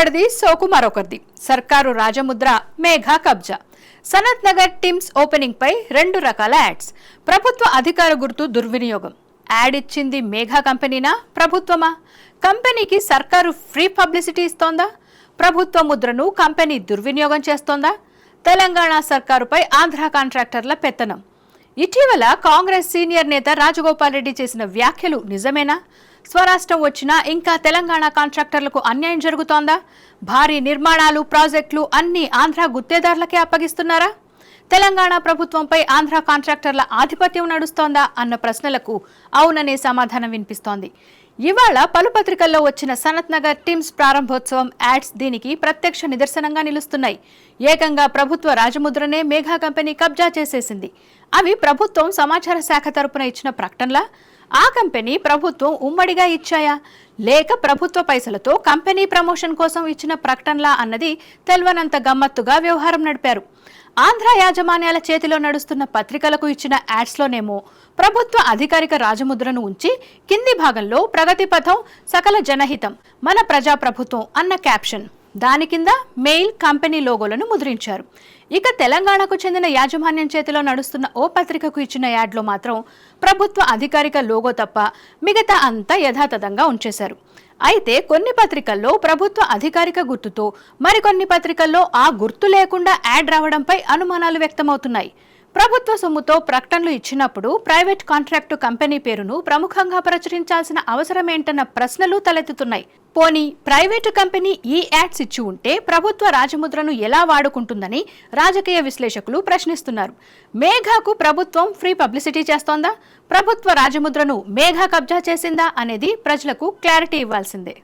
ఒకరిది సోకు మరొకరిది. సర్కారు రాజముద్ర మేఘా కబ్జా. సనత్ నగర్ టిమ్స్ ఓపెనింగ్ పై 2 రకాల యాడ్స్. ప్రభుత్వ అధికార గుర్తు దుర్వినియోగం. యాడ్ ఇచ్చింది మేఘా కంపెనీనా, ప్రభుత్వమా? కంపెనీకి సర్కారు ఫ్రీ పబ్లిసిటీ ఇస్తోందా? ప్రభుత్వ ముద్రను కంపెనీ దుర్వినియోగం చేస్తోందా? తెలంగాణ సర్కారుపై ఆంధ్ర కాంట్రాక్టర్ల పెత్తనం. ఇటీవల కాంగ్రెస్ సీనియర్ నేత రాజగోపాల్ రెడ్డి చేసిన వ్యాఖ్యలు నిజమేనా? స్వరాష్ట్రం వచ్చినా ఇంకా తెలంగాణ కాంట్రాక్టర్లకు అన్యాయం జరుగుతోందా? భారీ నిర్మాణాలు, ప్రాజెక్టులు అన్ని ఆంధ్ర గుత్తేదారులకే అప్పగిస్తున్నారా? తెలంగాణ ప్రభుత్వంపై ఆంధ్ర కాంట్రాక్టర్ల ఆధిపత్యం నడుస్తోందా అన్న ప్రశ్నలకు అవుననే సమాధానం వినిపిస్తోంది. ఇవాళ పలు పత్రికల్లో వచ్చిన సనత్ నగర్ టిమ్స్ ప్రారంభోత్సవం యాడ్స్ దీనికి ప్రత్యక్ష నిదర్శనంగా నిలుస్తున్నాయి. ఏకంగా ప్రభుత్వ రాజముద్రనే మేఘా కంపెనీ కబ్జా చేసేసింది. అవి ప్రభుత్వం సమాచార శాఖ తరపున ఇచ్చిన ప్రకటనలా? ఆ కంపెనీ ప్రభుత్వం ఉమ్మడిగా ఇచ్చాయా, లేక ప్రభుత్వ పైసలతో కంపెనీ ప్రమోషన్ కోసం ఇచ్చిన ప్రకటనలా అన్నది తెల్వనంత గమ్మత్తుగా వ్యవహారం నడిపారు. ఆంధ్ర యాజమాన్యాల చేతిలో నడుస్తున్న పత్రికలకు ఇచ్చిన యాడ్స్లోనేమో ప్రభుత్వ అధికారిక రాజముద్రను ఉంచి కింది భాగంలో ప్రగతి పథం, సకల జనహితం, మన ప్రజాప్రభుత్వం అన్న క్యాప్షన్, దాని కింద మెయిల్ కంపెనీ లోగోలను ముద్రించారు. ఇక తెలంగాణకు చెందిన యాజమాన్యం చేతిలో నడుస్తున్న ఓ పత్రికకు ఇచ్చిన యాడ్లో మాత్రం ప్రభుత్వ అధికారిక లోగో తప్ప మిగతా అంతా యథాతథంగా ఉంచేశారు. అయితే కొన్ని పత్రికల్లో ప్రభుత్వ అధికారిక గుర్తుతో, మరికొన్ని పత్రికల్లో ఆ గుర్తు లేకుండా యాడ్ రావడంపై అనుమానాలు వ్యక్తమవుతున్నాయి. ప్రభుత్వ సొమ్ముతో ప్రకటనలు ఇచ్చినప్పుడు ప్రైవేట్ కాంట్రాక్టు కంపెనీ పేరును ప్రముఖంగా ప్రచురించాల్సిన అవసరమేంటన్న ప్రశ్నలు తలెత్తుతున్నాయి. పోనీ ప్రైవేటు కంపెనీ ఈ యాడ్స్ ఇచ్చి ఉంటే ప్రభుత్వ రాజముద్రను ఎలా వాడుకుంటుందని రాజకీయ విశ్లేషకులు ప్రశ్నిస్తున్నారు. మేఘాకు ప్రభుత్వం ఫ్రీ పబ్లిసిటీ చేస్తోందా, ప్రభుత్వ రాజముద్రను మేఘా కబ్జా చేసిందా అనేది ప్రజలకు క్లారిటీ ఇవ్వాల్సిందే.